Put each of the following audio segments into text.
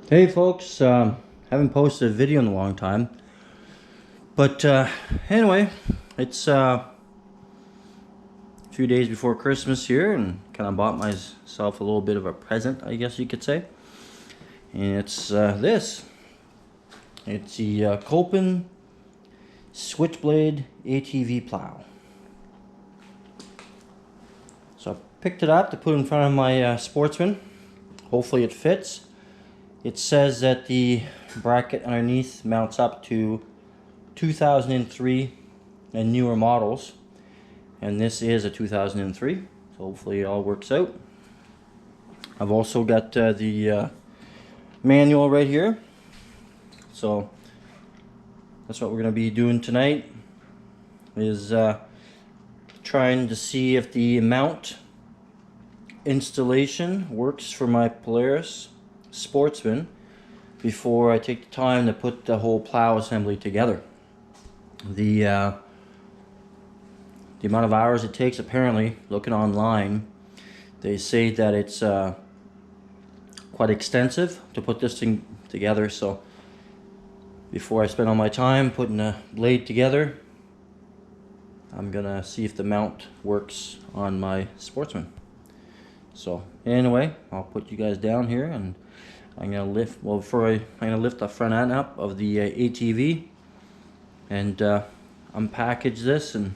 Hey folks, haven't posted a video in a long time, but anyway, it's a few days before Christmas here, and kind of bought myself a little bit of a present, I guess you could say. And it's this. It's the Kolpin Switchblade ATV plow. So I picked it up to put in front of my Sportsman. Hopefully it fits. It says that the bracket underneath mounts up to 2003 and newer models, and this is a 2003, so hopefully it all works out. I've also got the manual right here, so that's what we're going to be doing tonight, is trying to see if the mount installation works for my Polaris Sportsman before I take the time to put the whole plow assembly together. The amount of hours it takes, apparently, looking online, they say that it's quite extensive to put this thing together. So before I spend all my time putting the blade together, I'm gonna see if the mount works on my Sportsman. So anyway, I'll put you guys down here, and I'm gonna lift. Well, I'm gonna lift the front end up of the ATV and unpackage this and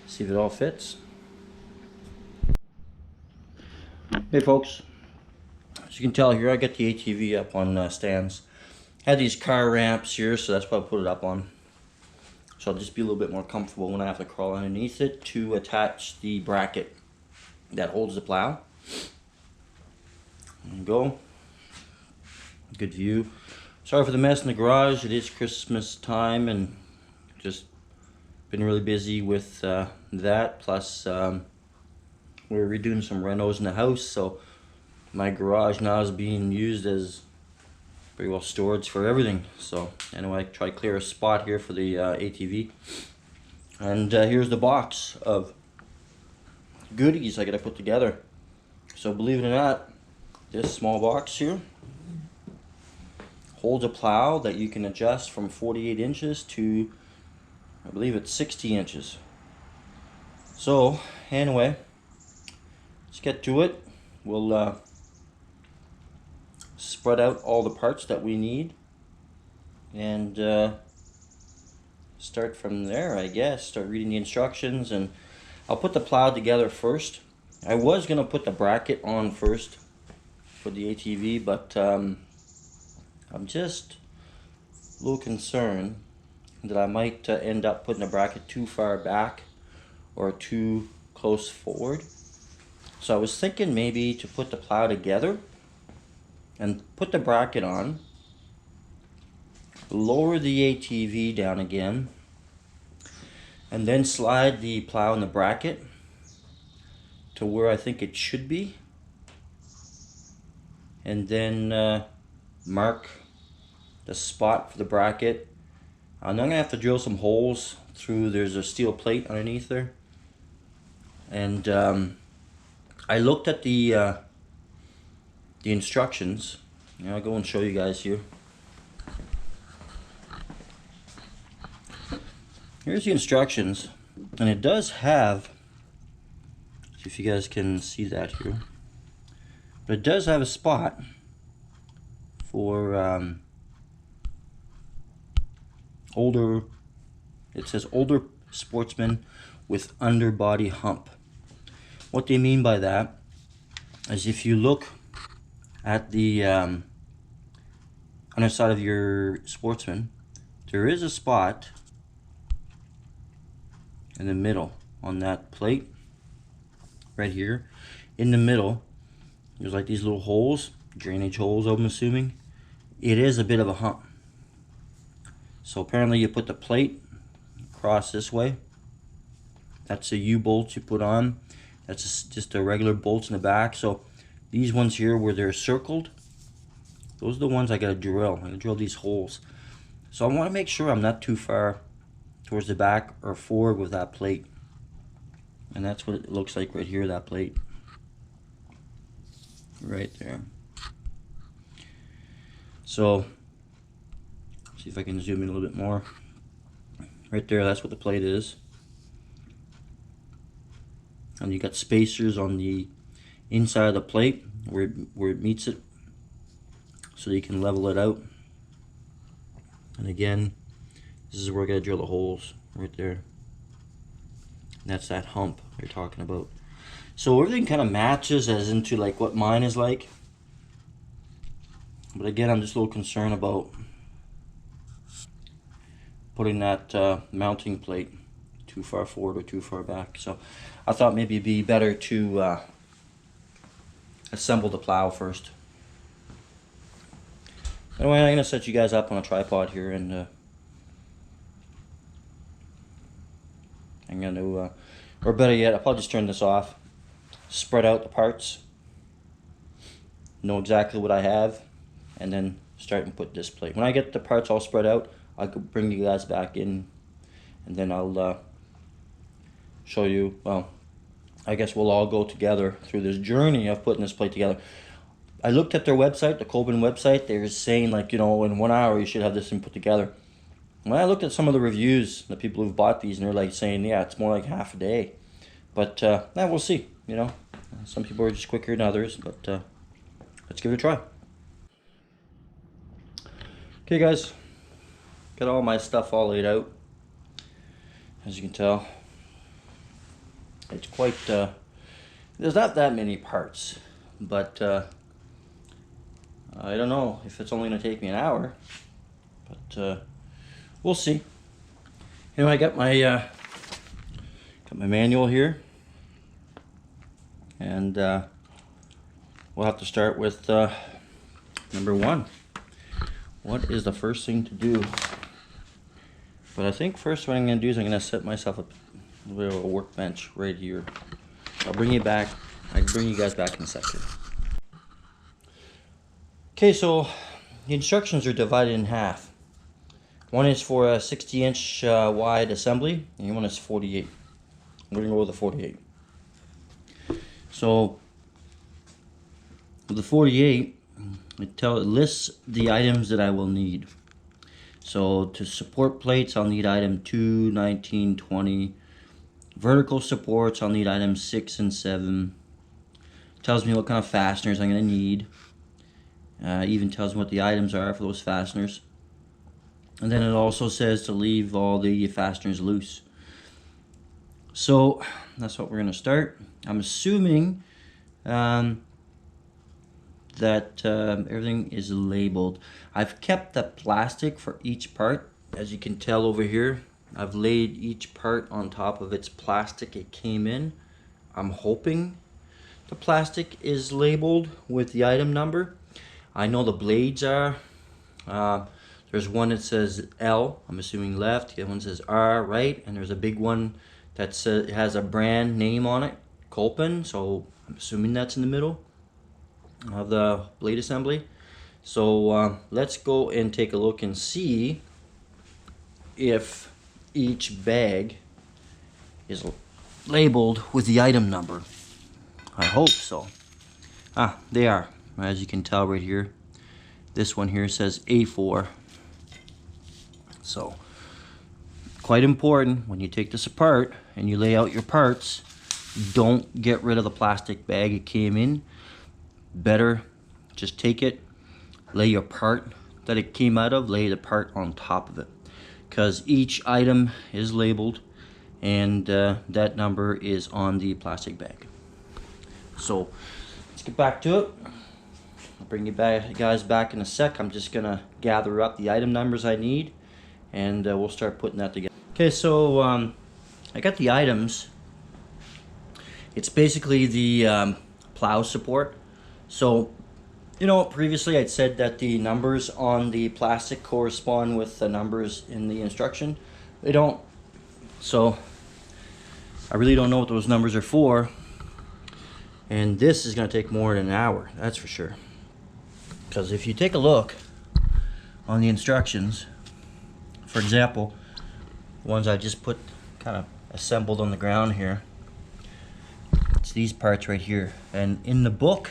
see if it all fits. Hey folks, as you can tell here, I got the ATV up on stands. I had these car ramps here, so that's what I put it up on. So I'll just be a little bit more comfortable when I have to crawl underneath it to attach the bracket that holds the plow. There you go. Good view. Sorry for the mess in the garage. It is Christmas time and just been really busy with that. Plus we're redoing some renos in the house, so my garage now is being used as pretty well storage for everything. So anyway, I try to clear a spot here for the ATV, and here's the box of goodies I gotta put together. So believe it or not, this small box here holds a plow that you can adjust from 48 inches to, I believe it's 60 inches. So anyway, let's get to it. We'll spread out all the parts that we need and start from there, I guess. Start reading the instructions, and I'll put the plow together first. I was gonna put the bracket on first for the ATV, but I'm just a little concerned that I might end up putting the bracket too far back or too close forward. So I was thinking maybe to put the plow together and put the bracket on, lower the ATV down again, and then slide the plow and the bracket to where I think it should be, and then mark the spot for the bracket. I'm gonna have to drill some holes through. There's a steel plate underneath there, and I looked at the instructions. I'll go and show you guys here. Here's the instructions, and it does have, see if you guys can see that here, but it does have a spot for older, it says older sportsmen with underbody hump. What they mean by that is if you look at the underside of your Sportsman, there is a spot in the middle on that plate right here. In the middle there's like these little holes, drainage holes, I'm assuming. It is a bit of a hump. So apparently you put the plate across this way. That's a U-bolt you put on. That's just a regular bolts in the back. So these ones here where they're circled, those are the ones I gotta drill. I'm gonna drill these holes. So I wanna make sure I'm not too far towards the back or forward with that plate. And that's what it looks like right here, that plate. Right there. So see if I can zoom in a little bit more. Right there, that's what the plate is. And you got spacers on the inside of the plate where it meets it, so you can level it out. And again, this is where I gotta drill the holes right there. And that's that hump you're talking about. So everything kind of matches as into like what mine is like. But again, I'm just a little concerned about putting that mounting plate too far forward or too far back. So I thought maybe it'd be better to assemble the plow first. Anyway, I'm gonna set you guys up on a tripod here, and I'm gonna, or better yet, I'll probably just turn this off, spread out the parts, know exactly what I have, and then start and put this plate. When I get the parts all spread out, I could bring you guys back in, and then I'll show you, well, I guess we'll all go together through this journey of putting this plate together. I looked at their website, the Kolpin website. They were saying, like, you know, in 1 hour you should have this thing put together. When I looked at some of the reviews, the people who've bought these, and they're like saying, yeah, it's more like half a day. But we'll see, you know. Some people are just quicker than others, but let's give it a try. Okay, guys, got all my stuff all laid out. As you can tell, it's quite, there's not that many parts, but I don't know if it's only going to take me an hour, but we'll see. Anyway, I got my manual here, and we'll have to start with number 1. What is the first thing to do? But I think first what I'm going to do is I'm going to set myself up a little bit of a workbench right here. I'll bring you back. I can bring you guys back in a second. Okay, so the instructions are divided in half. One is for a 60-inch wide assembly, and one is 48. We're going to go with the 48. So with the 48, it lists the items that I will need. So to support plates, I'll need item 2, 19, 20. Vertical supports, I'll need items 6 and 7. Tells me what kind of fasteners I'm going to need. Even tells me what the items are for those fasteners. And then it also says to leave all the fasteners loose. So that's what we're going to start. I'm assuming that everything is labeled. I've kept the plastic for each part. As you can tell over here, I've laid each part on top of its plastic it came in. I'm hoping the plastic is labeled with the item number. I know the blades are. There's one that says L, I'm assuming left. The other one says R, right. And there's a big one that has a brand name on it, Kolpin. So I'm assuming that's in the middle of the blade assembly. So let's go and take a look and see if each bag is labeled with the item number. I hope so. They are. As you can tell right here, this one here says A4. So quite important when you take this apart and you lay out your parts, don't get rid of the plastic bag it came in. Better just take it, lay your part that it came out of, lay the part on top of it, because each item is labeled and that number is on the plastic bag. So let's get back to it. I'll bring you guys back in a sec. I'm just gonna gather up the item numbers I need, and we'll start putting that together. Okay, so I got the items. It's basically the plow support. So, you know, previously I'd said that the numbers on the plastic correspond with the numbers in the instruction. They don't. So I really don't know what those numbers are for. And this is going to take more than an hour, that's for sure. Because if you take a look on the instructions, for example, the ones I just put kind of assembled on the ground here, it's these parts right here. And in the book,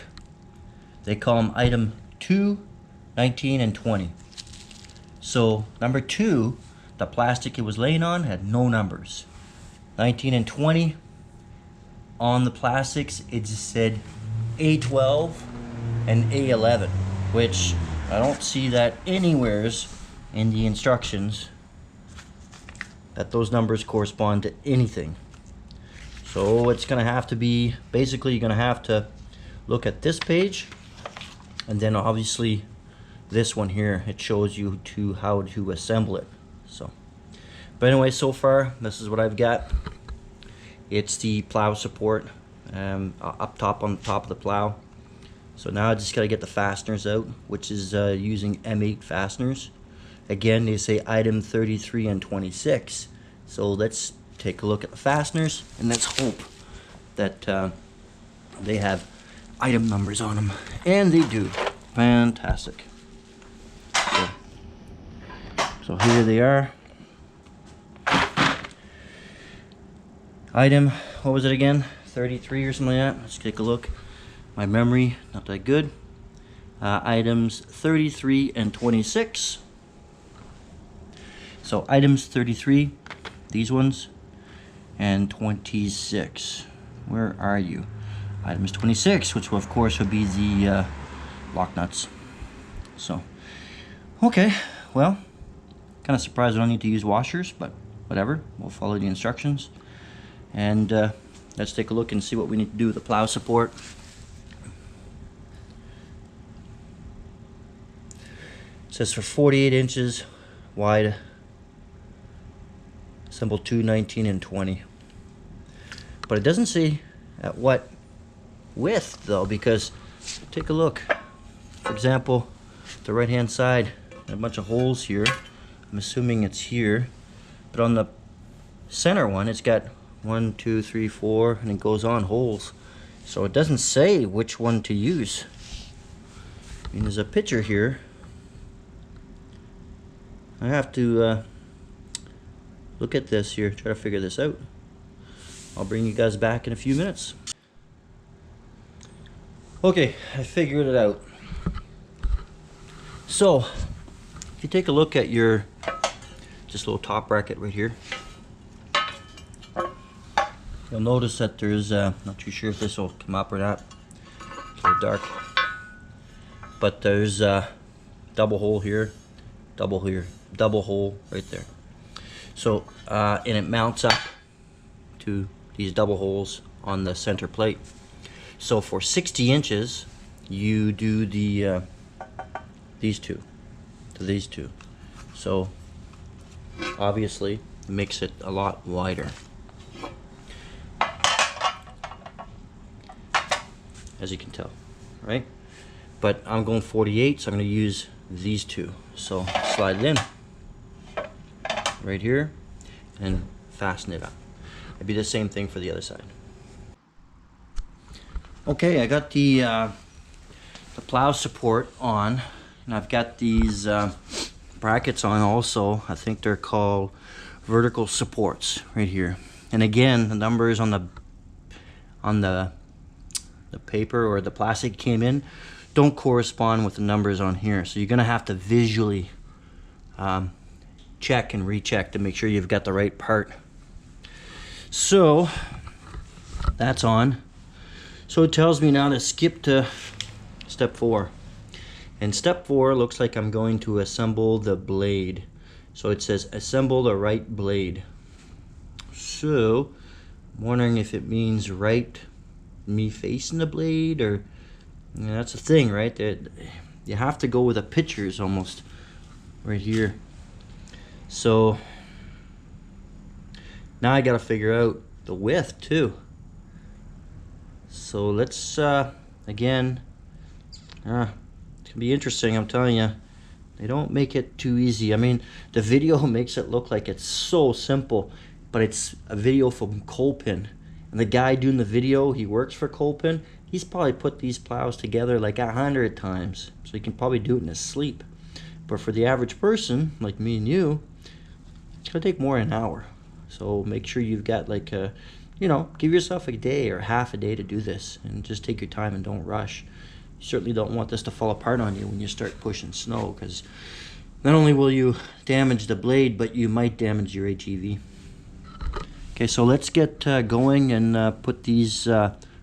they call them item 2, 19 and 20. So number 2, the plastic it was laying on had no numbers. 19 and 20, on the plastics it just said A12 and A11, which I don't see that anywheres in the instructions that those numbers correspond to anything. So it's gonna have to be, basically you're gonna have to look at this page, and then obviously this one here, it shows you how to assemble it. So, but anyway, so far this is what I've got. It's the plow support up top, on the top of the plow. So now I just gotta get the fasteners out, which is using M8 fasteners. Again, they say item 33 and 26. So let's take a look at the fasteners, and let's hope that they have item numbers on them. And they do. Fantastic. So here they are. Item, what was it again? 33 or something like that. Let's take a look. My memory, not that good. Items 33 and 26. So items 33, these ones, and 26. Where are you? Items 26, which will, of course would be the lock nuts. So, okay, well, kind of surprised I don't need to use washers, but whatever. We'll follow the instructions. And let's take a look and see what we need to do with the plow support. It says for 48 inches wide, assemble 2, 19, and 20. But it doesn't say at what width though, because take a look. For example, the right hand side, a bunch of holes here. I'm assuming it's here, but on the center one, it's got 1, 2, 3, 4, and it goes on holes. So it doesn't say which one to use. I mean, there's a picture here. I have to look at this here, try to figure this out. I'll bring you guys back in a few minutes. Okay, I figured it out. So, if you take a look at your just little top bracket right here, you'll notice that there's, not too sure if this will come up or not, it's a little dark, but there's a double hole here, double hole right there. So, and it mounts up to these double holes on the center plate. So for 60 inches, you do the these two to these two. So obviously it makes it a lot wider, as you can tell, right? But I'm going 48, so I'm going to use these two. So slide it in right here and fasten it up. It'd be the same thing for the other side. Okay, I got the plow support on, and I've got these brackets on also. I think they're called vertical supports right here. And again, the numbers on the paper or the plastic came in don't correspond with the numbers on here. So you're gonna have to visually check and recheck to make sure you've got the right part. So that's on. So it tells me now to skip to step 4. And step 4 looks like I'm going to assemble the blade. So it says assemble the right blade. So I'm wondering if it means right me facing the blade, or you know, that's the thing, right? That you have to go with the pictures almost right here. So now I gotta figure out the width too. So let's again, it's gonna be interesting. I'm telling you, they don't make it too easy. I mean, the video makes it look like it's so simple, but it's a video from Kolpin, and the guy doing the video, he works for Kolpin. He's probably put these plows together like 100 times, so he can probably do it in his sleep. But for the average person like me and you, it's gonna take more than an hour. So make sure you've got like a, you know, give yourself a day or half a day to do this, and just take your time and don't rush. certainly don't want this to fall apart on you when you start pushing snow, because not only will you damage the blade, but you might damage your HEV. Okay, so let's get going and put these,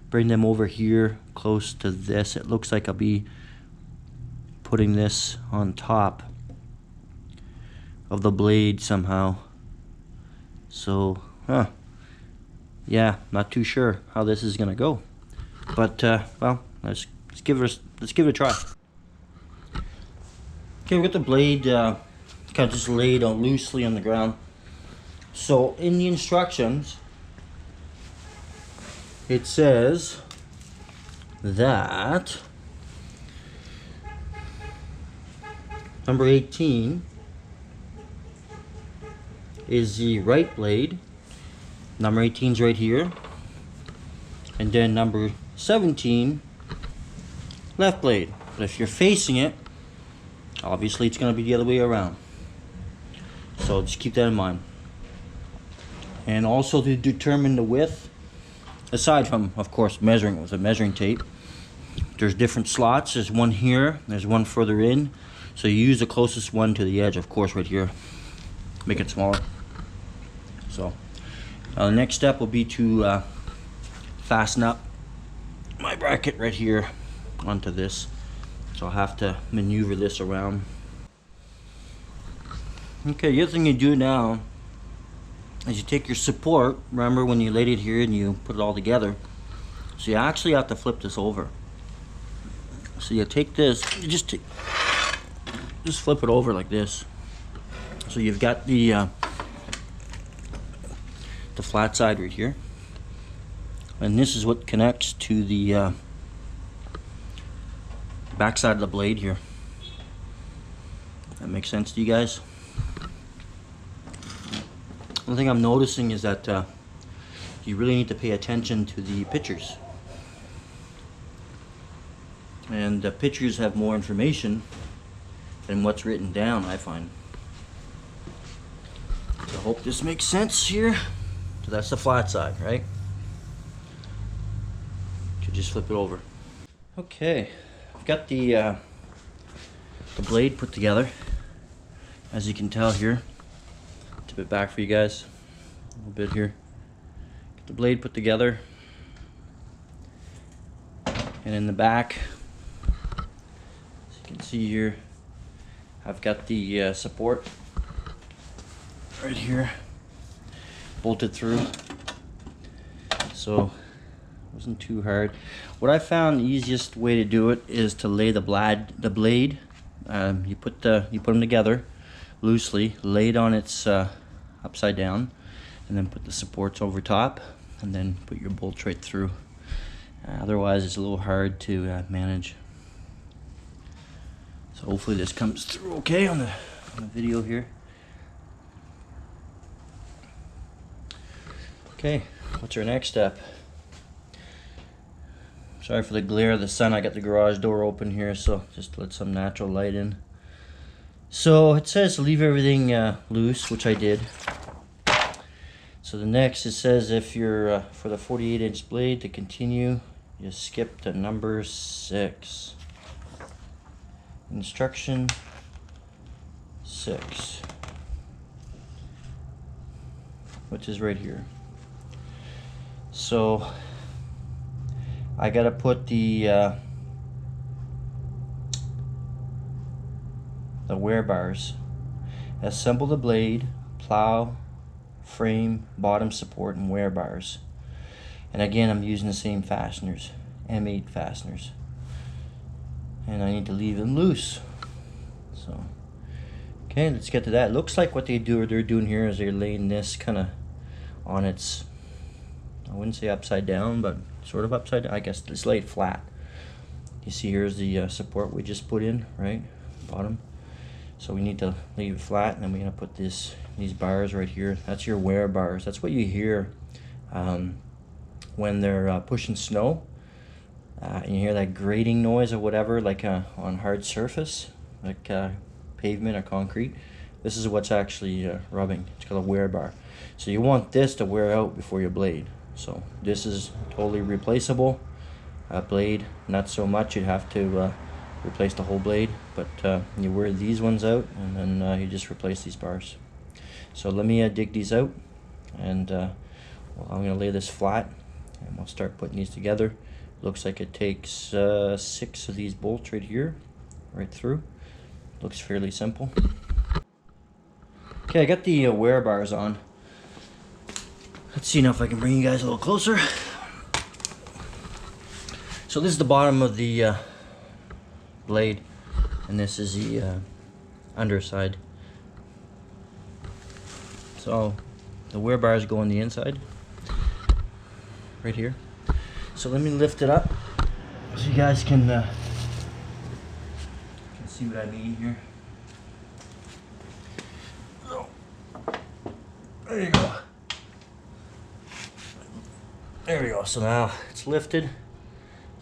bring them over here close to this. It looks like I'll be putting this on top of the blade somehow. So, yeah, not too sure how this is gonna go, but well, let's give it a try. Okay, we got the blade kind of just laid on loosely on the ground. So in the instructions, it says that number 18 is the right blade. Number 18 is right here, and then number 17 left blade. But if you're facing it, obviously it's going to be the other way around. So just keep that in mind. And also to determine the width, aside from, of course, measuring with a measuring tape, there's different slots. There's one here, there's one further in. So you use the closest one to the edge, of course, right here. Make it smaller. So the next step will be to fasten up my bracket right here onto this. So I'll have to maneuver this around. Okay, the other thing you do now is you take your support. Remember when you laid it here and you put it all together, so you actually have to flip this over. So you take this, you just flip it over like this. So you've got the flat side right here, and this is what connects to the back side of the blade here. That makes sense to you guys? One thing I'm noticing is that you really need to pay attention to the pictures, and the pictures have more information than what's written down, I find. So I hope this makes sense here. So that's the flat side, right? You just flip it over. Okay, I've got the blade put together, as you can tell here. Tip it back for you guys a little bit here. Get the blade put together, and in the back, as you can see here, I've got the support right here bolted through, so it wasn't too hard. What I found the easiest way to do it is to lay the blade. You put them together loosely, lay it on its upside down, and then put the supports over top, and then put your bolts right through. Otherwise it's a little hard to manage. So hopefully this comes through okay on the video here. Okay, what's our next step? Sorry for the glare of the sun. I got the garage door open here, so just let some natural light in. So it says to leave everything loose, which I did. So the next, it says if you're for the 48-inch blade to continue, you skip to number 6. Instruction 6, which is right here. So I gotta put the wear bars. Assemble the blade, plow, frame, bottom support, and wear bars. And again, I'm using the same fasteners, M8 fasteners. And I need to leave them loose. So, okay, let's get to that. It looks like what they're doing here is they're laying this kind of on its, I wouldn't say upside down, but sort of upside down. I guess it's laid flat. You see here's the support we just put in, right? Bottom. So we need to leave it flat, and then we're gonna put these bars right here. That's your wear bars. That's what you hear when they're pushing snow. And you hear that grating noise or whatever, like on hard surface, like pavement or concrete. This is what's actually rubbing. It's called a wear bar. So you want this to wear out before your blade. So this is totally replaceable. blade. Not so much, you'd have to replace the whole blade, but you wear these ones out and then you just replace these bars. So let me dig these out, and well, I'm going to lay this flat and we'll start putting these together. Looks like it takes 6 of these bolts right here, right through. Looks fairly simple. Okay, I got the wear bars on. Let's see now if I can bring you guys a little closer. So this is the bottom of the blade, and this is the underside. So the wear bars go on the inside, right here. So let me lift it up so you guys can see what I mean here. So, there you go. There we go. So now it's lifted,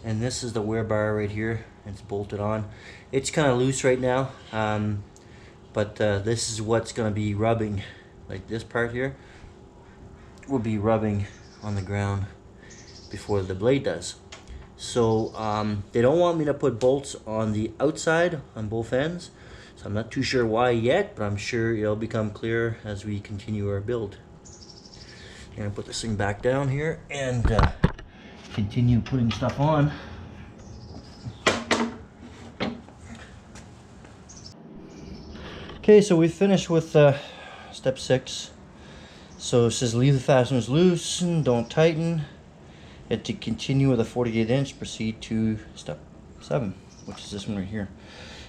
and this is the wear bar right here. It's bolted on. It's kind of loose right now, but this is what's going to be rubbing. Like this part here will be rubbing on the ground before the blade does. So they don't want me to put bolts on the outside on both ends, so I'm not too sure why yet, but I'm sure it'll become clear as we continue our build. I'm gonna put this thing back down here and continue putting stuff on. Okay, so we finished with step 6. So it says leave the fasteners loose and don't tighten. And to continue with a 48-inch, proceed to step 7, which is this one right here.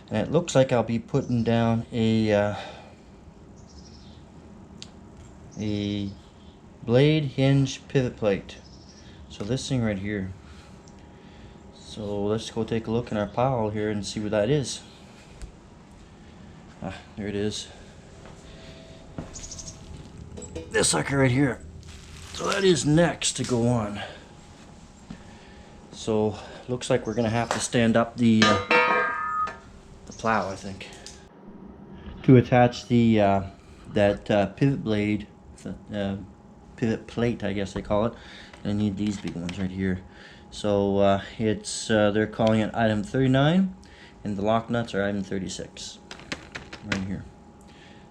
And it looks like I'll be putting down a blade hinge pivot plate. So this thing right here. So let's go take a look in our pile here and see what that is. Ah, there it is. This sucker right here. So that is next to go on. So looks like we're gonna have to stand up the plow, I think, to attach the that pivot blade, pivot plate, I guess they call it. I need these big ones right here. So it's they're calling it item 39, and the lock nuts are item 36, right here.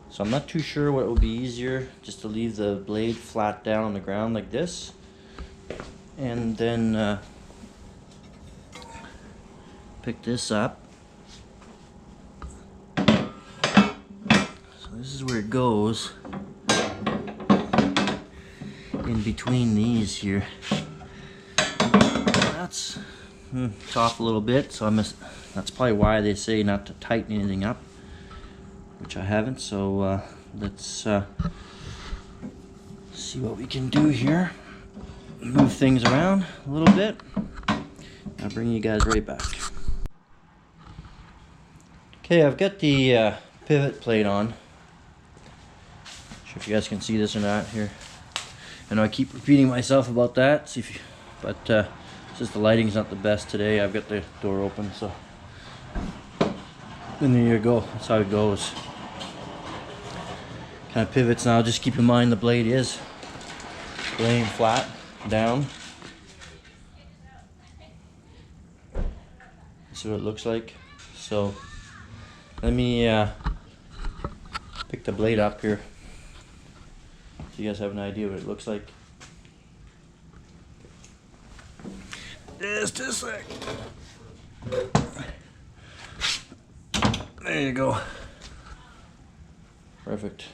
So I'm not too sure what would be easier, just to leave the blade flat down on the ground like this, and then pick this up. So this is where it goes, in between these here. That's it's off a little bit, so that's probably why they say not to tighten anything up, which I haven't. So let's see what we can do here. Move things around a little bit. I'll bring you guys right back. Okay, I've got the pivot plate on. Not sure if you guys can see this or not here. I know I keep repeating myself about that. See if you, but since the lighting's not the best today, I've got the door open. So, and there you go. That's how it goes. Kind of pivots now. Just keep in mind the blade is laying flat down. This is what it looks like. So let me pick the blade up here so you guys have an idea what it looks like. Just a sec. There you go. Perfect.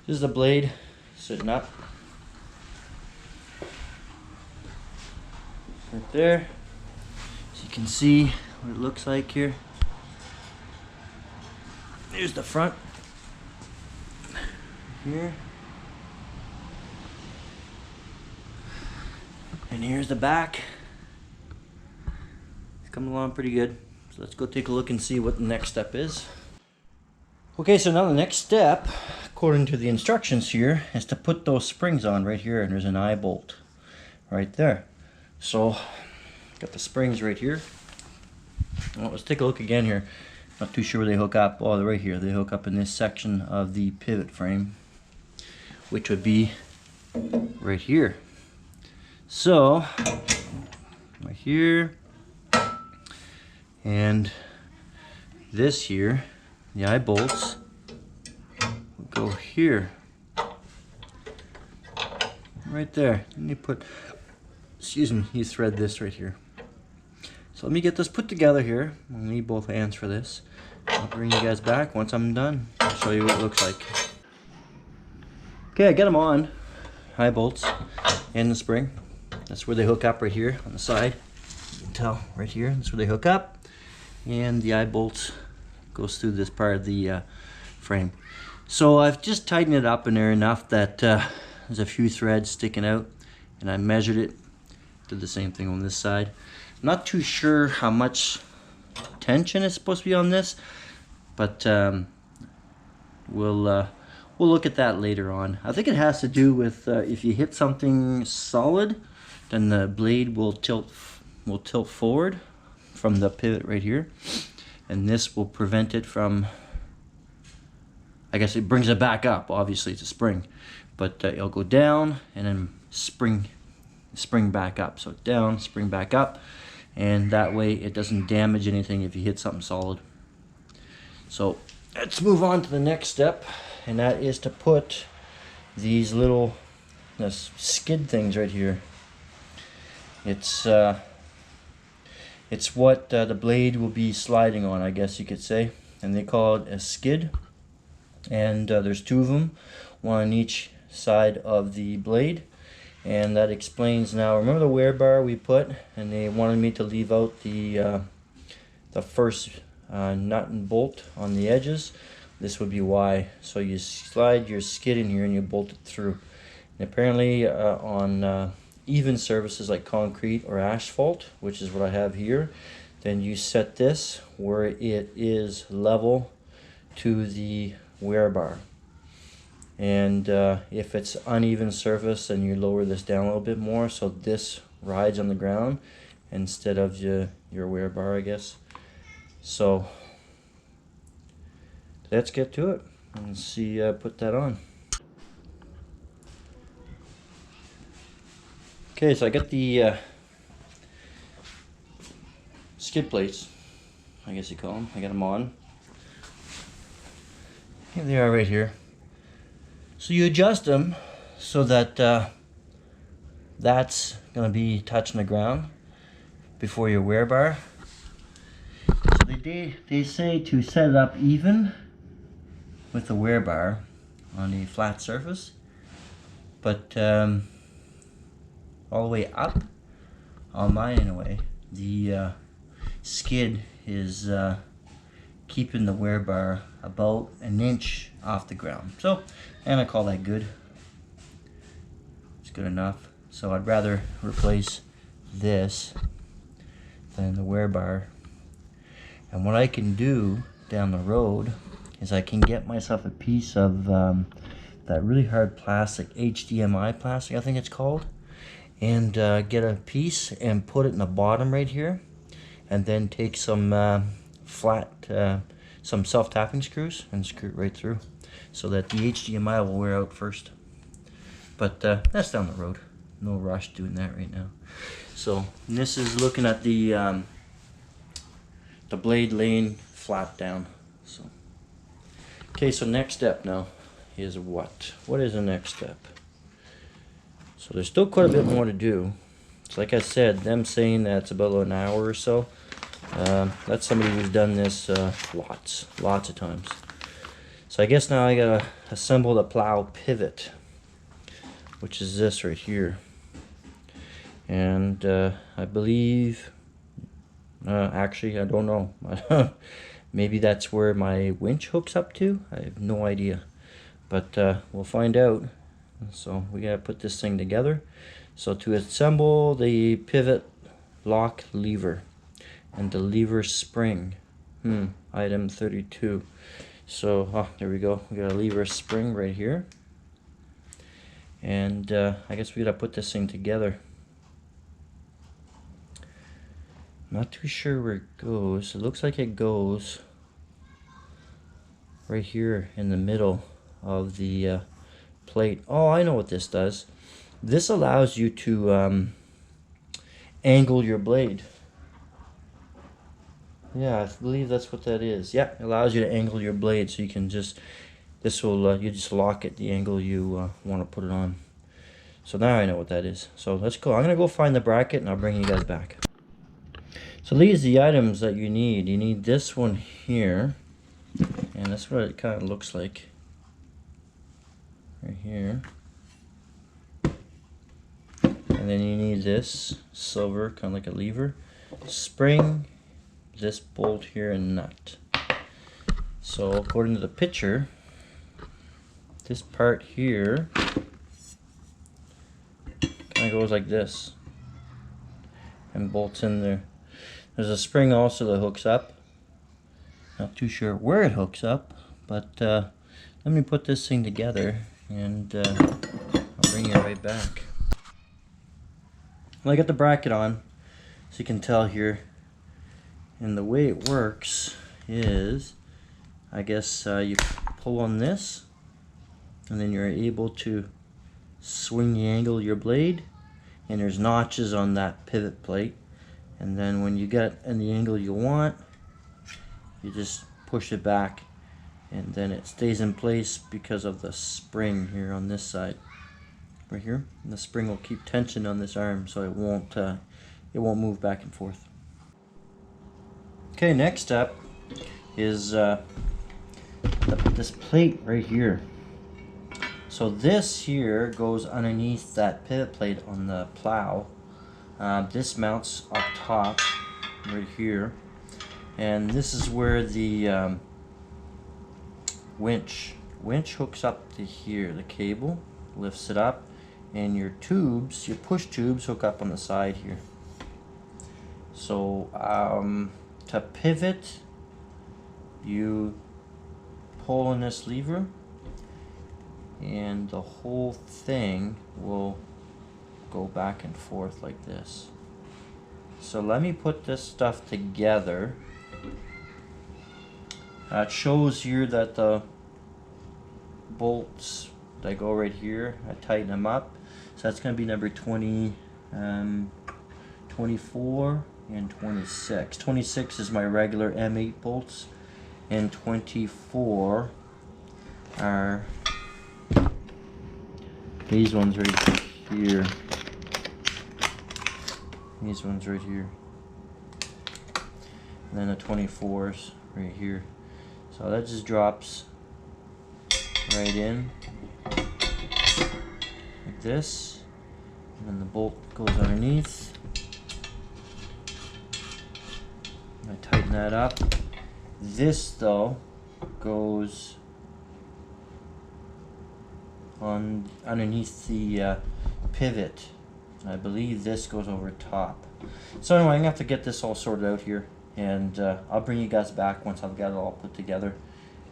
This is the blade sitting up. Right there. So you can see what it looks like here. Here's the front. Here. And here's the back. It's coming along pretty good. So let's go take a look and see what the next step is. Okay, so now the next step, according to the instructions here, is to put those springs on right here, and there's an eye bolt right there. So, got the springs right here. Well, let's take a look again here. Not too sure where they hook up. Oh, they're right here. They hook up in this section of the pivot frame, which would be right here. So, right here, and this here, the eye bolts will go here, right there. And you put, excuse me, you thread this right here. So let me get this put together here. I'll need both hands for this. I'll bring you guys back once I'm done. I'll show you what it looks like. Okay, I got them on. Eye bolts and the spring. That's where they hook up right here on the side. You can tell right here, that's where they hook up. And the eye bolts goes through this part of the frame. So I've just tightened it up in there enough that there's a few threads sticking out, and I measured it. Did the same thing on this side. I'm not too sure how much tension is supposed to be on this, but we'll look at that later on. I think it has to do with if you hit something solid, then the blade will tilt forward from the pivot right here, and this will prevent it from, I guess it brings it back up. Obviously it's a spring, but it'll go down and then spring back up. So down, spring back up, and that way it doesn't damage anything if you hit something solid. So let's move on to the next step, and that is to put these little skid things right here. It's what the blade will be sliding on, I guess you could say, and they call it a skid. And there's two of them, one on each side of the blade, and that explains. Now remember the wear bar we put, and they wanted me to leave out the first nut and bolt on the edges. This would be why. So you slide your skid in here and you bolt it through. And apparently on even surfaces like concrete or asphalt, which is what I have here, then you set this where it is level to the wear bar. And if it's uneven surface, then you lower this down a little bit more so this rides on the ground instead of your wear bar, I guess. So let's get to it and see put that on. Okay, so I got the skid plates, I guess you call them. I got them on. Here they are right here. So you adjust them so that that's going to be touching the ground before your wear bar. So they say to set it up even with the wear bar on a flat surface, but all the way up on mine anyway, the skid is keeping the wear bar about an inch off the ground. So, and I call that good. It's good enough. So I'd rather replace this than the wear bar. And what I can do down the road is I can get myself a piece of that really hard plastic, HDMI plastic I think it's called, and get a piece and put it in the bottom right here, and then take some some self-tapping screws and screw it right through so that the HDMI will wear out first. But that's down the road. No rush doing that right now. So this is looking at the blade laying flat down. So okay, so next step now is what? What is the next step? So there's still quite a bit more to do. So like I said, them saying that it's about an hour or so. That's somebody who's done this lots of times. So I guess now I gotta assemble the plow pivot, which is this right here. And I believe, actually I don't know. Maybe that's where my winch hooks up to. I have no idea, but we'll find out. So we gotta put this thing together. So to assemble the pivot lock lever and the lever spring, item 32. So there we go. We got a lever spring right here, and I guess we gotta put this thing together. Not too sure where it goes. It looks like it goes right here in the middle of the plate. Oh, I know what this does. This allows you to angle your blade. Yeah, I believe that's what that is. Yeah, it allows you to angle your blade, so you can just, this will, you just lock it the angle you want to put it on. So now I know what that is. So let's go. I'm going to go find the bracket and I'll bring you guys back. So these are the items that you need. You need this one here. And that's what it kind of looks like. Right here. And then you need this silver, kind of like a lever. Spring, this bolt here, and nut. So according to the picture, this part here kind of goes like this and bolts in there. There's a spring also that hooks up. Not too sure where it hooks up, but let me put this thing together and I'll bring you right back. Well, I got the bracket on, so you can tell here, and the way it works is, I guess you pull on this and then you're able to swing the angle of your blade, and there's notches on that pivot plate, and then when you get in the angle you want, you just push it back and then it stays in place because of the spring here on this side right here, and the spring will keep tension on this arm so it won't move back and forth. Okay, next up is this plate right here. So this here goes underneath that pivot plate on the plow. This mounts up top right here, and this is where the winch hooks up to here. The cable lifts it up, and your tubes, your push tubes, hook up on the side here. So to pivot, you pull on this lever and the whole thing will go back and forth like this. So let me put this stuff together. It shows here that the bolts that go right here, I tighten them up. So that's going to be number 20, 24 and 26. 26 is my regular M8 bolts, and 24 are these ones right here. These ones right here. And then the 24s right here. So that just drops right in like this, and then the bolt goes underneath. I tighten that up. This though goes on underneath the pivot. I believe this goes over top. So anyway, I'm gonna have to get this all sorted out here, and I'll bring you guys back once I've got it all put together,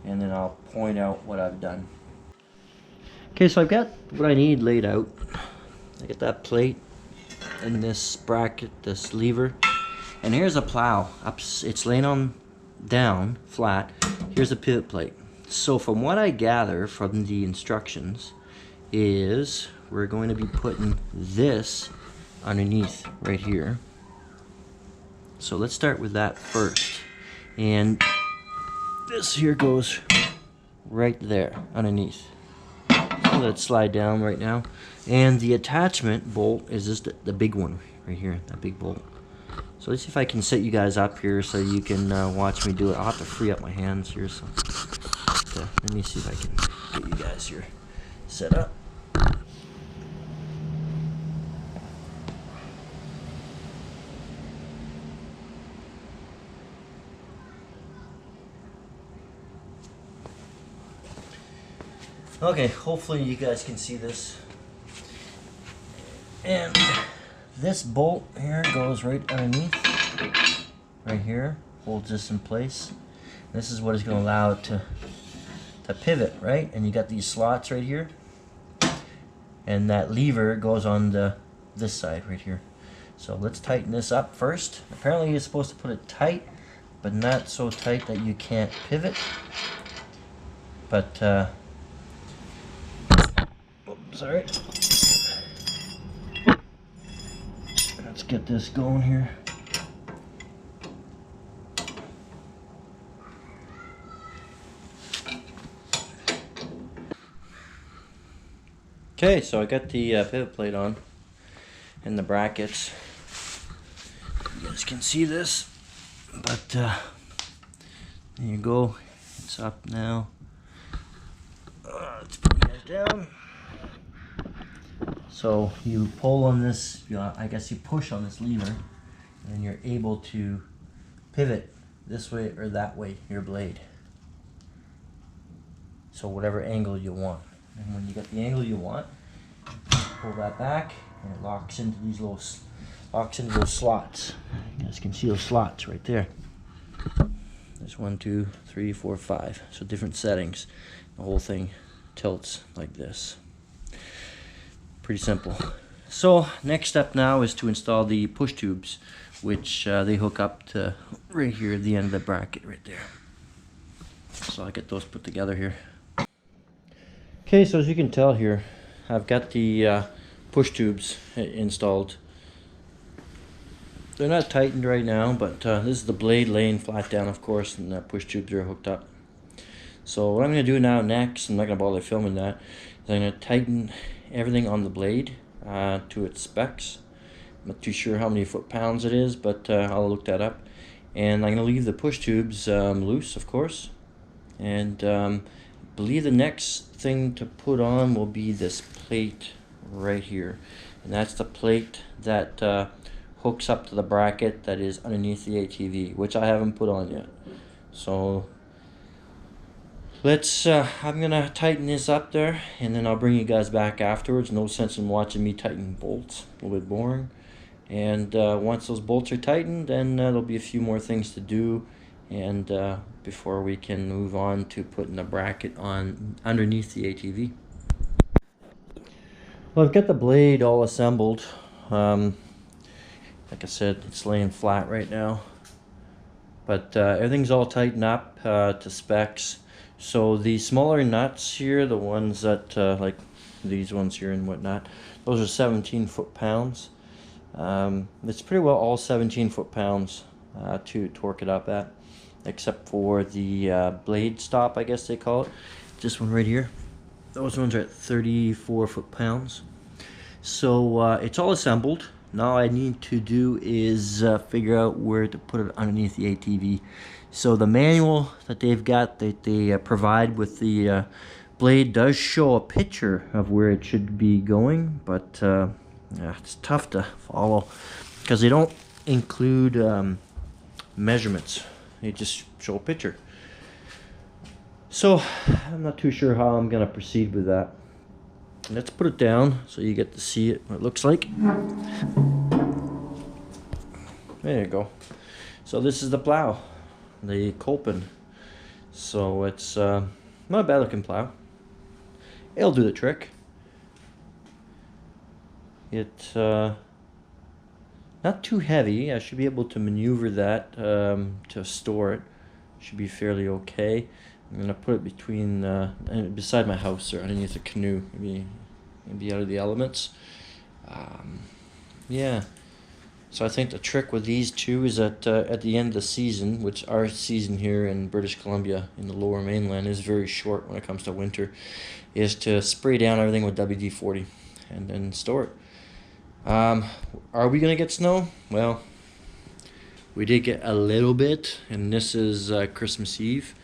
and then I'll point out what I've done. Okay, so I've got what I need laid out. I got that plate and this bracket, this lever, and here's a plow. It's laying on down flat. Here's a pivot plate. So from what I gather from the instructions is we're going to be putting this underneath right here. So let's start with that first. And this here goes right there underneath. So let it slide down right now. And the attachment bolt is just the big one right here, that big bolt. So let's see if I can set you guys up here so you can watch me do it. I'll have to free up my hands here. So let me see if I can get you guys here set up. Okay, hopefully you guys can see this. And this bolt here goes right underneath, right here, holds this in place. This is what is going to allow it to pivot, right? And you got these slots right here, and that lever goes on this side right here. So let's tighten this up first. Apparently you're supposed to put it tight, but not so tight that you can't pivot. But sorry. Let's get this going here. Okay, so I got the pivot plate on and the brackets. You guys can see this, but there you go. It's up now. Let's put you guys down. So you pull on this, I guess you push on this lever, and you're able to pivot this way or that way your blade. So whatever angle you want. And when you get the angle you want, pull that back, and it locks into these little those slots. You guys can see those slots right there. There's 1, 2, 3, 4, 5. So different settings. The whole thing tilts like this. Pretty simple. So next step now is to install the push tubes, which they hook up to right here at the end of the bracket right there. So I'll get those put together here. Okay, so as you can tell here, I've got the push tubes installed. They're not tightened right now, but this is the blade laying flat down, of course, and the push tubes are hooked up. So what I'm going to do now next, I'm not going to bother filming that, is I'm going to tighten everything on the blade to its specs. I'm not too sure how many foot-pounds it is, but I'll look that up. And I'm going to leave the push tubes loose, of course. And I believe the next thing to put on will be this plate right here. And that's the plate that hooks up to the bracket that is underneath the ATV, which I haven't put on yet. So let's I'm gonna tighten this up there, and then I'll bring you guys back afterwards. No sense in watching me tighten bolts, a little bit boring. And once those bolts are tightened, then there'll be a few more things to do, and before we can move on to putting the bracket on underneath the ATV. Well, I've got the blade all assembled. Like I said, it's laying flat right now, but everything's all tightened up to specs. So the smaller nuts here, the ones that like these ones here and whatnot, those are 17 foot-pounds. It's pretty well all 17 foot-pounds to torque it up at, except for the blade stop, I guess they call it. This one right here, those ones are at 34 foot-pounds. So it's all assembled. Now all I need to do is figure out where to put it underneath the ATV. So the manual that they've got, that they provide with the blade, does show a picture of where it should be going, but yeah, it's tough to follow because they don't include measurements. They just show a picture. So I'm not too sure how I'm gonna proceed with that. Let's put it down so you get to see it, what it looks like. There you go. So this is the plow, the kolpin. So it's not a bad looking plow. It'll do the trick. It's not too heavy. I should be able to maneuver that to store it. Should be fairly okay. I'm gonna put it between beside my house or underneath a canoe, maybe out of the elements. Yeah. So I think the trick with these two is that at the end of the season, which our season here in British Columbia in the lower mainland is very short when it comes to winter, is to spray down everything with WD-40 and then store it. Are we gonna get snow? Well, we did get a little bit, and this is Christmas Eve.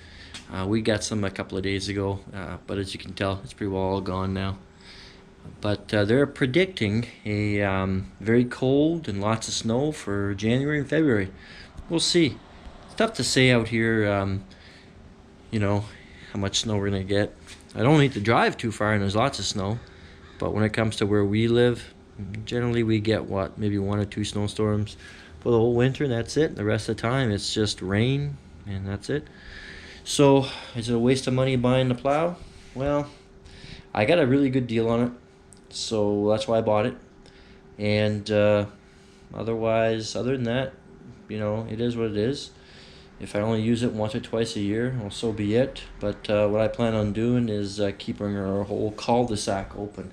We got some a couple of days ago, but as you can tell, it's pretty well all gone now. But they're predicting a very cold and lots of snow for January and February. We'll see. It's tough to say out here, you know, how much snow we're going to get. I don't need to drive too far and there's lots of snow. But when it comes to where we live, generally we get, what, maybe 1 or 2 snowstorms for the whole winter, and that's it. The rest of the time it's just rain, and that's it. So, is it a waste of money buying the plow? Well, I got a really good deal on it, so that's why I bought it. And otherwise, other than that, you know, it is what it is. If I only use it once or twice a year, well, so be it. But what I plan on doing is keeping our whole cul-de-sac open.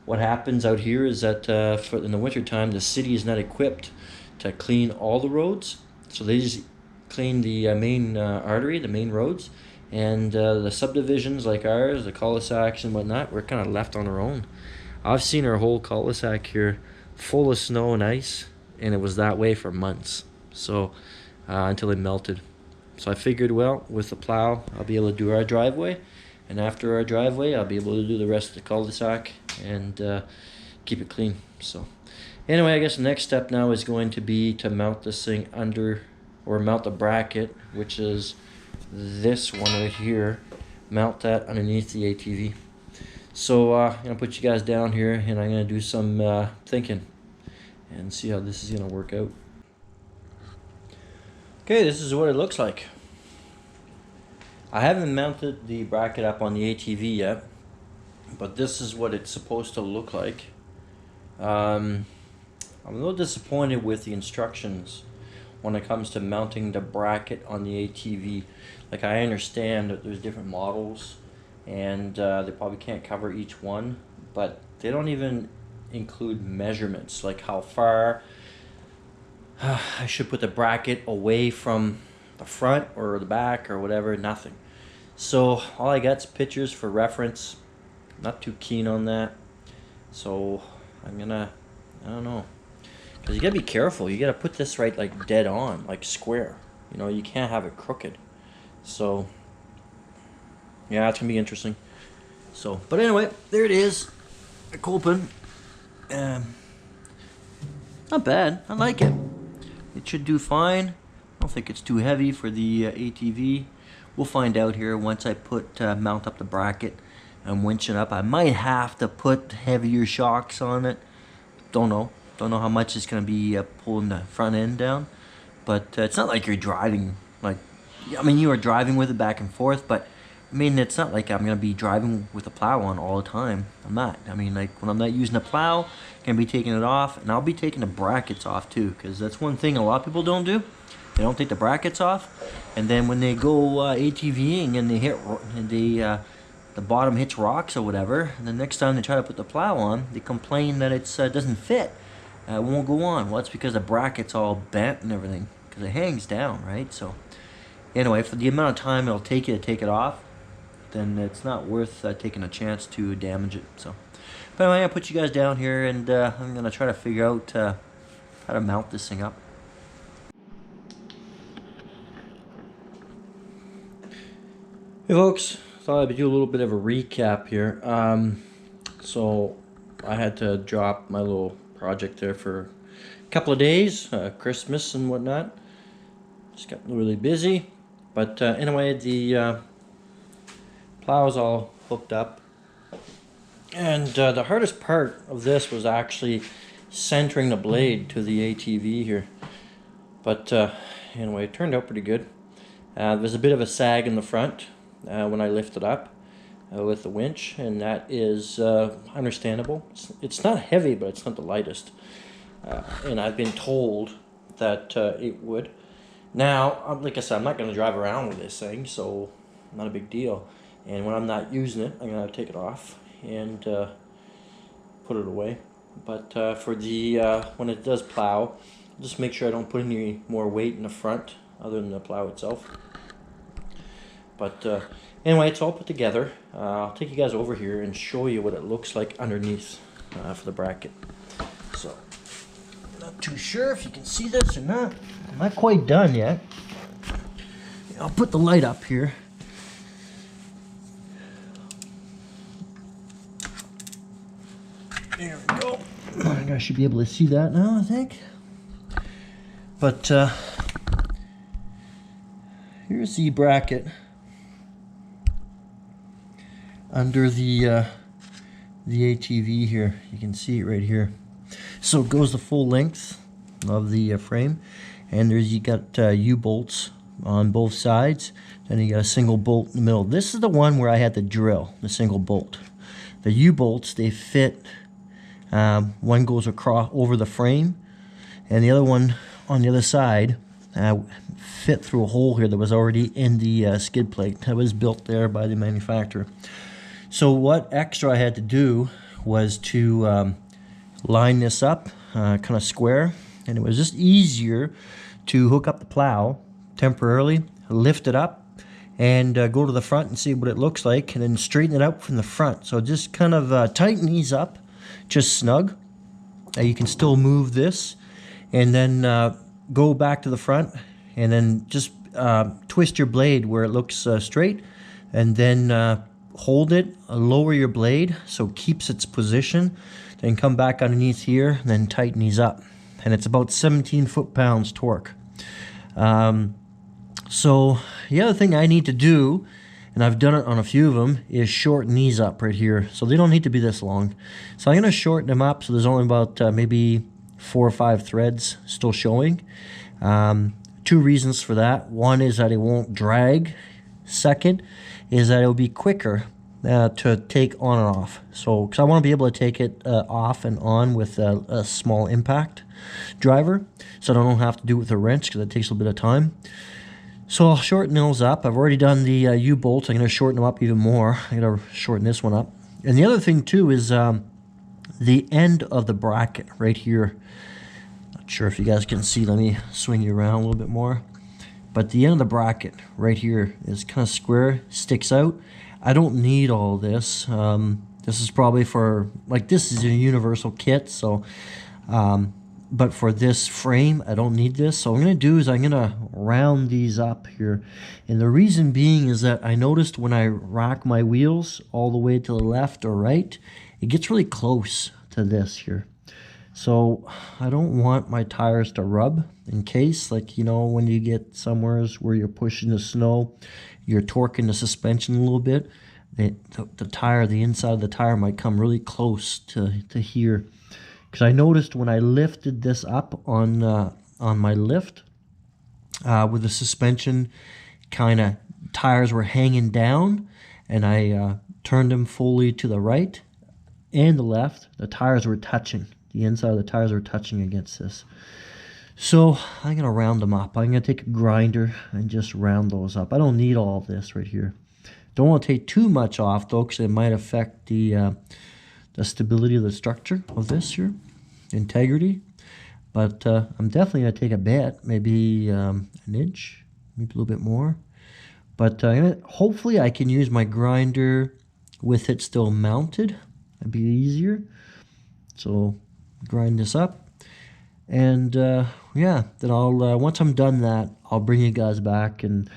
what happens out here is that in the wintertime, the city is not equipped to clean all the roads. So they just clean the main artery, the main roads. And the subdivisions like ours, the cul-de-sacs and whatnot, we're kind of left on our own. I've seen our whole cul-de-sac here full of snow and ice, and it was that way for months. So until it melted. So I figured, well, with the plow, I'll be able to do our driveway, and after our driveway, I'll be able to do the rest of the cul-de-sac and keep it clean. So anyway, I guess the next step now is going to be to mount this thing under, or mount the bracket, which is this one right here. Mount that underneath the ATV. So I'm gonna put you guys down here, and I'm gonna do some thinking and see how this is gonna work out. Okay, this is what it looks like. I haven't mounted the bracket up on the ATV yet, but this is what it's supposed to look like. I'm a little disappointed with the instructions when it comes to mounting the bracket on the ATV. Like, I understand that there's different models and they probably can't cover each one, but they don't even include measurements, like how far I should put the bracket away from the front or the back or whatever. Nothing. So all I got is pictures for reference. Not too keen on that. So I don't know. Because you gotta be careful. You gotta put this right, like dead on, like square. You know, you can't have it crooked. So yeah, it's gonna be interesting. So, but anyway, there it is. A kolpin. Not bad. I like it. It should do fine. I don't think it's too heavy for the ATV. We'll find out here once I mount up the bracket and winch it up. I might have to put heavier shocks on it. Don't know how much it's going to be pulling the front end down. But it's not like you're driving, like, I mean, you are driving with it back and forth, but I mean, it's not like I'm going to be driving with a plow on all the time. I'm not. I mean, like, when I'm not using the plow, I'm going to be taking it off, and I'll be taking the brackets off too, because that's one thing a lot of people don't do. They don't take the brackets off, and then when they go ATVing and they hit, the bottom hits rocks or whatever, and the next time they try to put the plow on, they complain that it doesn't fit. It won't go on. Well, it's because the bracket's all bent and everything, because it hangs down, right? So anyway, for the amount of time it'll take you to take it off, then it's not worth taking a chance to damage it. So, but anyway, I'll put you guys down here, and I'm gonna try to figure out how to mount this thing up. Hey folks, thought I'd do a little bit of a recap here. So I had to drop my little project there for a couple of days, Christmas and whatnot. Just got really busy, but anyway, the plow's all hooked up, and the hardest part of this was actually centering the blade to the ATV here. But anyway, it turned out pretty good. There's a bit of a sag in the front when I lift it up with the winch, and that is understandable. It's not heavy, but it's not the lightest, and I've been told that it would. Now, like I said, I'm not going to drive around with this thing, so not a big deal. And when I'm not using it, I'm going to take it off and put it away. But for the when it does plow, just make sure I don't put any more weight in the front other than the plow itself. But anyway, it's all put together. I'll take you guys over here and show you what it looks like underneath for the bracket. So, not too sure if you can see this or not. I'm not quite done yet. I'll put the light up here. There we go. I should be able to see that now, I think. But here's the bracket under the ATV here. You can see it right here. So it goes the full length of the frame, and you got U-bolts on both sides. Then you got a single bolt in the middle. This is the one where I had to drill the single bolt. The U-bolts, they fit. One goes across over the frame, and the other one on the other side fit through a hole here that was already in the skid plate that was built there by the manufacturer. So what extra I had to do was to line this up kind of square, and it was just easier to hook up the plow temporarily, lift it up, and go to the front and see what it looks like, and then straighten it out from the front. So just kind of tighten these up, just snug. You can still move this, and then go back to the front, and then just twist your blade where it looks straight, and then hold it, lower your blade so it keeps its position, then come back underneath here, and then tighten these up. And it's about 17 foot-pounds torque. So the other thing I need to do, and I've done it on a few of them, is shorten these up right here. So they don't need to be this long. So I'm going to shorten them up so there's only about maybe 4 or 5 threads still showing. 2 reasons for that. One is that it won't drag. Second is that it'll be quicker to take on and off. So, because I want to be able to take it off and on with a small impact driver, so I don't have to do it with a wrench because it takes a little bit of time. So I'll shorten those up. I've already done the U-bolts. I'm going to shorten them up even more. I'm going to shorten this one up. And the other thing too is the end of the bracket right here. Not sure if you guys can see. Let me swing you around a little bit more. But the end of the bracket right here is kind of square, sticks out. I don't need all this. This is probably for, like, this is a universal kit, so but for this frame I don't need this. So what I'm going to do is I'm going to round these up here, and the reason being is that I noticed when I rack my wheels all the way to the left or right, it gets really close to this here. So I don't want my tires to rub, in case, like, you know, when you get somewheres where you're pushing the snow, you're torquing the suspension a little bit, the tire, the inside of the tire might come really close to here. Because I noticed when I lifted this up on my lift, with the suspension kind of, tires were hanging down, and I turned them fully to the right and the left, the tires were touching. The inside of the tires are touching against this. So I'm going to round them up. I'm going to take a grinder and just round those up. I don't need all of this right here. Don't want to take too much off though, because it might affect the stability of the structure of this here, integrity. But I'm definitely going to take a bit, maybe an inch, maybe a little bit more. But hopefully I can use my grinder with it still mounted. That'd be easier. So grind this up, and yeah, then I'll once I'm done that, I'll bring you guys back, and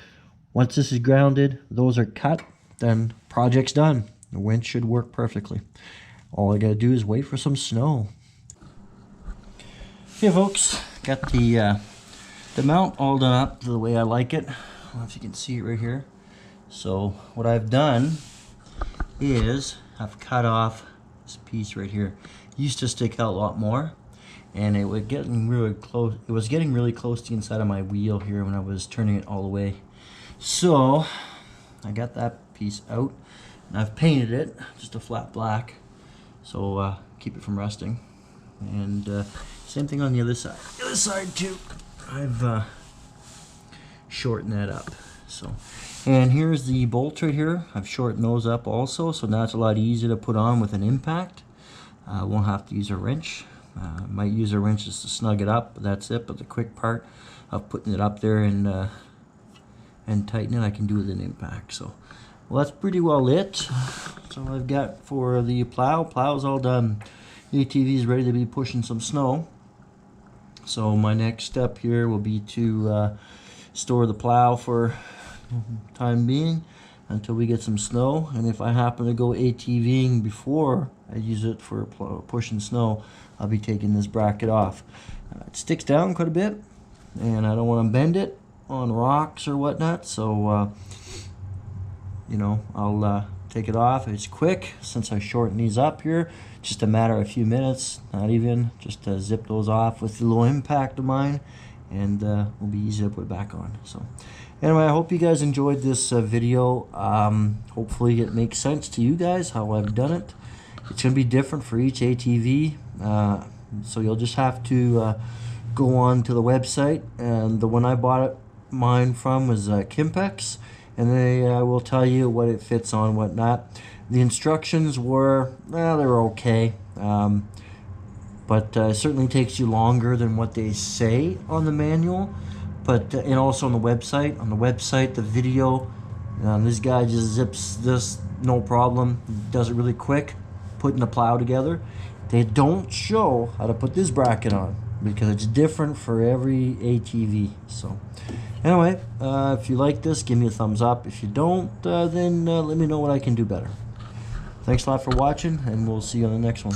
once this is grounded, those are cut, then project's done. The winch should work perfectly. All I gotta do is wait for some snow. Okay folks, got the mount all done up the way I like it. I don't know if you can see it right here. So what I've done is I've cut off this piece right here. It used to stick out a lot more, and it was getting really close. It was getting really close to the inside of my wheel here when I was turning it all the way. So I got that piece out, and I've painted it just a flat black, so keep it from rusting. And same thing on the other side. The other side too, I've shortened that up. So, and here's the bolts right here. I've shortened those up also, so now it's a lot easier to put on with an impact. Won't have to use a wrench. Might use a wrench just to snug it up, but that's it. But the quick part of putting it up there and tighten it, I can do with an impact. So, well, that's pretty well it. That's all I've got for the plow. Plow's all done. ATV is ready to be pushing some snow. So my next step here will be to store the plow for time being until we get some snow. And if I happen to go ATVing before I use it for pushing snow, I'll be taking this bracket off. It sticks down quite a bit, and I don't want to bend it on rocks or whatnot, so you know, I'll take it off. It's quick since I shorten these up here, just a matter of a few minutes, not even, just to zip those off with the low impact of mine, and it'll be easy to put back on. So anyway, I hope you guys enjoyed this video. Hopefully it makes sense to you guys how I've done it. It's going to be different for each ATV, so you'll just have to go on to the website, and the one I bought mine from was Kimpex, and they will tell you what it fits on, whatnot. The instructions were, well, they're okay, but it certainly takes you longer than what they say on the manual. But and also on the website. On the website, the video, this guy just zips this, no problem. Does it really quick, putting the plow together. They don't show how to put this bracket on because it's different for every ATV. So anyway, if you like this, give me a thumbs up. If you don't, then let me know what I can do better. Thanks a lot for watching, and we'll see you on the next one.